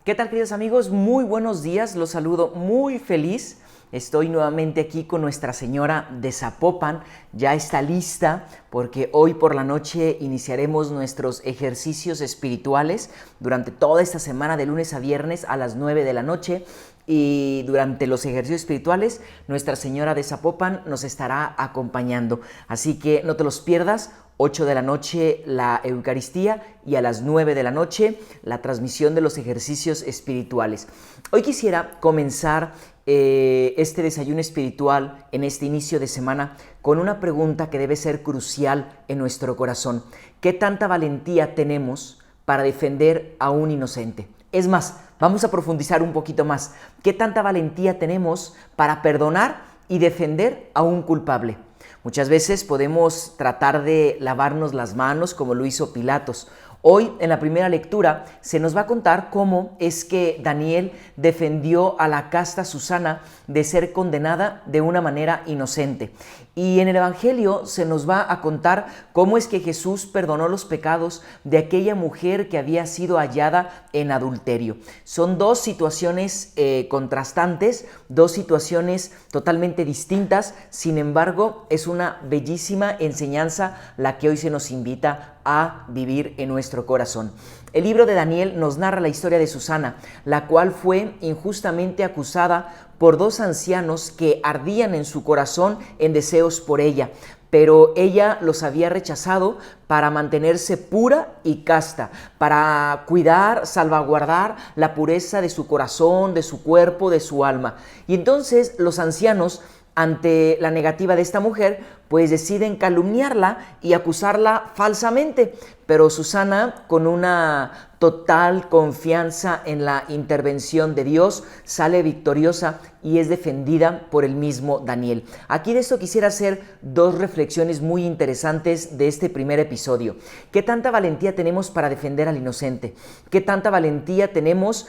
¿Qué tal, queridos amigos? Muy buenos días, los saludo muy feliz. Estoy nuevamente aquí con Nuestra Señora de Zapopan, ya está lista porque hoy por la noche iniciaremos nuestros ejercicios espirituales durante toda esta semana de lunes a viernes a las 9 de la noche. Y durante los ejercicios espirituales Nuestra Señora de Zapopan nos estará acompañando, así que no te los pierdas. 8 de la noche la Eucaristía y a las 9 de la noche la transmisión de los ejercicios espirituales. Hoy quisiera comenzar este desayuno espiritual en este inicio de semana con una pregunta que debe ser crucial en nuestro corazón. ¿Qué tanta valentía tenemos para defender a un inocente? Es más, vamos a profundizar un poquito más. ¿Qué tanta valentía tenemos para perdonar y defender a un culpable? Muchas veces podemos tratar de lavarnos las manos como lo hizo Pilatos. Hoy en la primera lectura se nos va a contar cómo es que Daniel defendió a la casta Susana de ser condenada de una manera inocente. Y en el Evangelio se nos va a contar cómo es que Jesús perdonó los pecados de aquella mujer que había sido hallada en adulterio. Son dos situaciones contrastantes, dos situaciones totalmente distintas. Sin embargo, es una bellísima enseñanza la que hoy se nos invita a vivir en nuestro corazón. El libro de Daniel nos narra la historia de Susana, la cual fue injustamente acusada por dos ancianos que ardían en su corazón en deseos por ella, pero ella los había rechazado para mantenerse pura y casta, para cuidar, salvaguardar la pureza de su corazón, de su cuerpo, de su alma. Y entonces los ancianos, ante la negativa de esta mujer, pues deciden calumniarla y acusarla falsamente. Pero Susana, con una total confianza en la intervención de Dios, sale victoriosa y es defendida por el mismo Daniel. Aquí de esto quisiera hacer dos reflexiones muy interesantes de este primer episodio. ¿Qué tanta valentía tenemos para defender al inocente? ¿Qué tanta valentía tenemos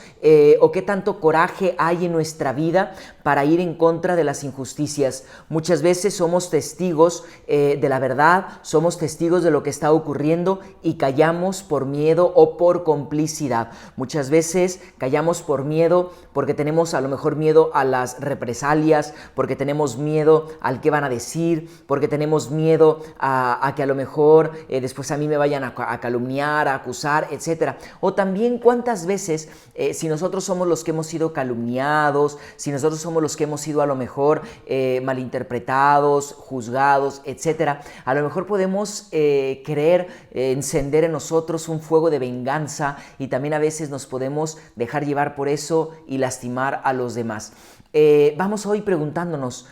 o qué tanto coraje hay en nuestra vida para ir en contra de las injusticias? Muchas veces somos testigos de la verdad, somos testigos de lo que está ocurriendo y callamos por miedo o por complicidad. Muchas veces callamos por miedo porque tenemos a lo mejor miedo a las represalias, porque tenemos miedo al que van a decir, porque tenemos miedo a que a lo mejor después a mí me vayan a calumniar, a acusar, etc. O también cuántas veces si nosotros somos los que hemos sido calumniados, si nosotros somos los que hemos sido a lo mejor malinterpretados, juzgados, etc. A lo mejor podemos querer encender en nosotros un fuego de venganza y también a veces nos podemos dejar llevar por eso y lastimar a los demás. Vamos hoy preguntándonos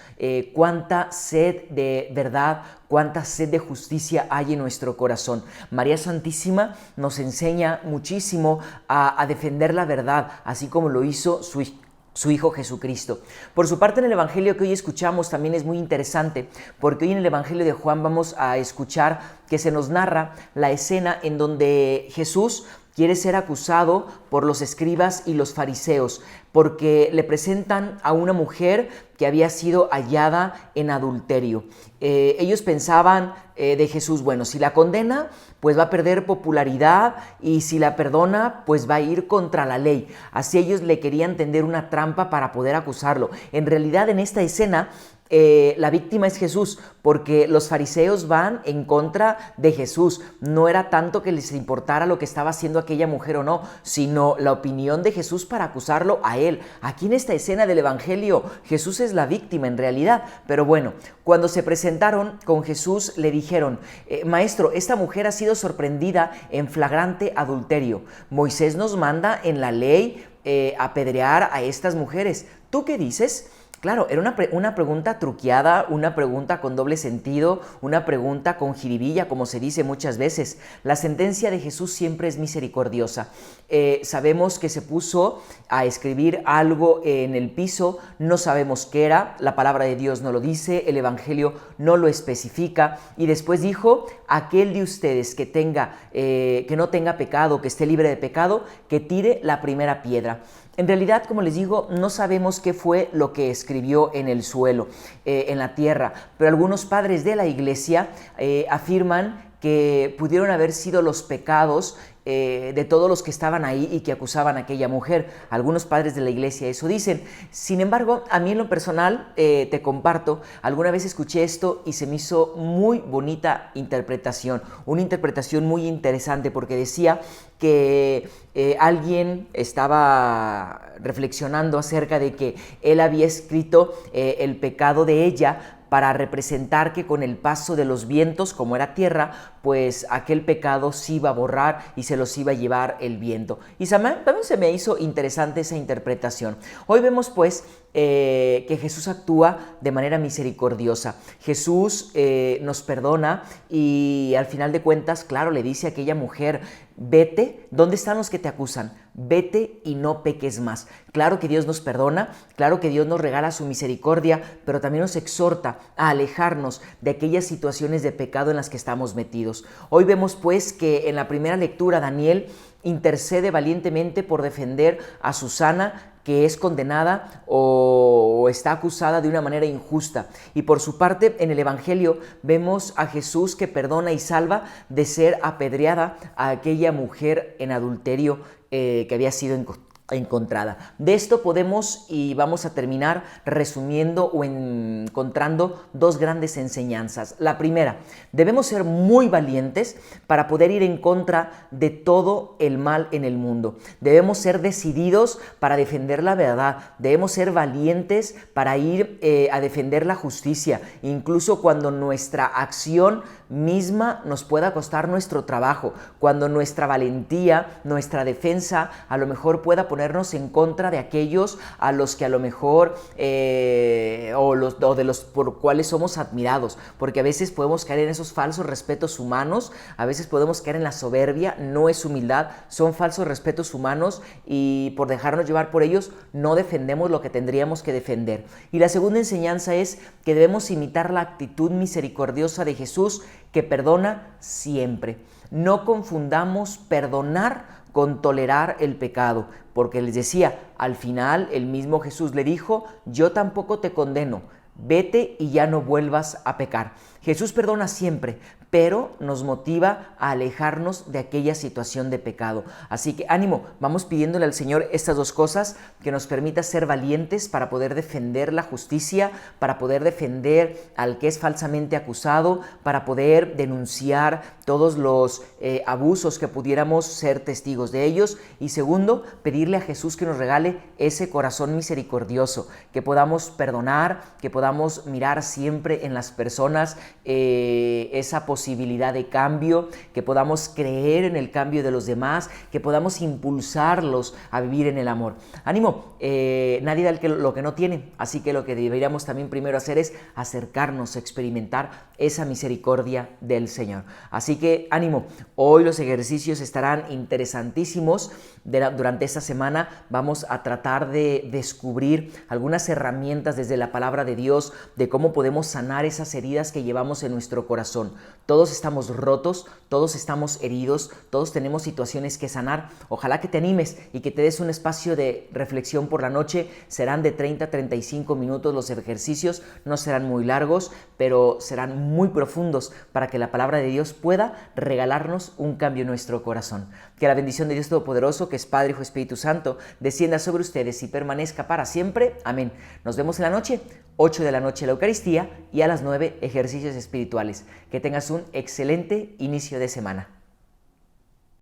cuánta sed de verdad, cuánta sed de justicia hay en nuestro corazón. María Santísima nos enseña muchísimo a defender la verdad, así como lo hizo su Hijo Jesucristo. Por su parte, en el Evangelio que hoy escuchamos también es muy interesante, porque hoy en el Evangelio de Juan vamos a escuchar que se nos narra la escena en donde Jesús quiere ser acusado por los escribas y los fariseos, porque le presentan a una mujer que había sido hallada en adulterio. Ellos pensaban de Jesús, bueno, si la condena, pues va a perder popularidad y si la perdona, pues va a ir contra la ley. Así ellos le querían tender una trampa para poder acusarlo. En realidad, en esta escena, la víctima es Jesús, porque los fariseos van en contra de Jesús. No era tanto que les importara lo que estaba haciendo aquella mujer o no, sino la opinión de Jesús para acusarlo a él. Aquí en esta escena del Evangelio, Jesús es la víctima en realidad. Pero bueno, cuando se presentaron con Jesús, le dijeron, Maestro, esta mujer ha sido sorprendida en flagrante adulterio. Moisés nos manda en la ley apedrear a estas mujeres. ¿Tú qué dices? Claro, era una pregunta truqueada, una pregunta con doble sentido, una pregunta con jiribilla, como se dice muchas veces. La sentencia de Jesús siempre es misericordiosa. Sabemos que se puso a escribir algo en el piso, no sabemos qué era, la palabra de Dios no lo dice, el Evangelio no lo especifica, y después dijo, aquel de ustedes que no tenga pecado, que esté libre de pecado, que tire la primera piedra. En realidad, como les digo, no sabemos qué fue lo que escribió en el suelo, en la tierra, pero algunos padres de la iglesia afirman que pudieron haber sido los pecados de todos los que estaban ahí y que acusaban a aquella mujer. Algunos padres de la iglesia eso dicen. Sin embargo, a mí en lo personal, te comparto, alguna vez escuché esto y se me hizo muy bonita interpretación, una interpretación muy interesante, porque decía que alguien estaba reflexionando acerca de que él había escrito el pecado de ella para representar que con el paso de los vientos, como era tierra, pues aquel pecado se iba a borrar y se los iba a llevar el viento. Y también se me hizo interesante esa interpretación. Hoy vemos pues que Jesús actúa de manera misericordiosa. Jesús nos perdona y al final de cuentas, claro, le dice a aquella mujer: vete, ¿dónde están los que te acusan? Vete y no peques más. Claro que Dios nos perdona, claro que Dios nos regala su misericordia, pero también nos exhorta a alejarnos de aquellas situaciones de pecado en las que estamos metidos. Hoy vemos pues que en la primera lectura Daniel intercede valientemente por defender a Susana, que es condenada o está acusada de una manera injusta. Y por su parte, en el Evangelio vemos a Jesús que perdona y salva de ser apedreada a aquella mujer en adulterio que había sido encontrada. De esto podemos y vamos a terminar resumiendo o encontrando dos grandes enseñanzas. La primera, debemos ser muy valientes para poder ir en contra de todo el mal en el mundo. Debemos ser decididos para defender la verdad. Debemos ser valientes para ir a defender la justicia, incluso cuando nuestra acción misma nos pueda costar nuestro trabajo, cuando nuestra valentía, nuestra defensa a lo mejor pueda ponernos en contra de aquellos a los que a lo mejor o de los por cuales somos admirados, porque a veces podemos caer en esos falsos respetos humanos, a veces podemos caer en la soberbia, no es humildad, son falsos respetos humanos y por dejarnos llevar por ellos no defendemos lo que tendríamos que defender. Y la segunda enseñanza es que debemos imitar la actitud misericordiosa de Jesús, que perdona siempre. No confundamos perdonar con tolerar el pecado, porque les decía, al final el mismo Jesús le dijo: yo tampoco te condeno, vete y ya no vuelvas a pecar. Jesús perdona siempre, pero nos motiva a alejarnos de aquella situación de pecado. Así que ánimo, vamos pidiéndole al Señor estas dos cosas, que nos permita ser valientes para poder defender la justicia, para poder defender al que es falsamente acusado, para poder denunciar todos los abusos que pudiéramos ser testigos de ellos. Y segundo, pedirle a Jesús que nos regale ese corazón misericordioso, que podamos perdonar, que podamos mirar siempre en las personas esa posibilidad de cambio, que podamos creer en el cambio de los demás, que podamos impulsarlos a vivir en el amor. Ánimo, nadie da lo que no tiene, así que lo que deberíamos también primero hacer es acercarnos a experimentar esa misericordia del Señor. Así que ánimo, hoy los ejercicios estarán interesantísimos. Durante esta semana vamos a tratar de descubrir algunas herramientas desde la palabra de Dios de cómo podemos sanar esas heridas que llevamos en nuestro corazón. Todos estamos rotos, todos estamos heridos, todos tenemos situaciones que sanar. Ojalá que te animes y que te des un espacio de reflexión por la noche. Serán de 30 a 35 minutos los ejercicios, no serán muy largos, pero serán muy profundos para que la palabra de Dios pueda regalarnos un cambio en nuestro corazón. Que la bendición de Dios Todopoderoso, que es Padre, Hijo y Espíritu Santo, descienda sobre ustedes y permanezca para siempre. Amén. Nos vemos en la noche, 8 de la noche la Eucaristía y a las 9 ejercicios espirituales. Que tengas un excelente inicio de semana.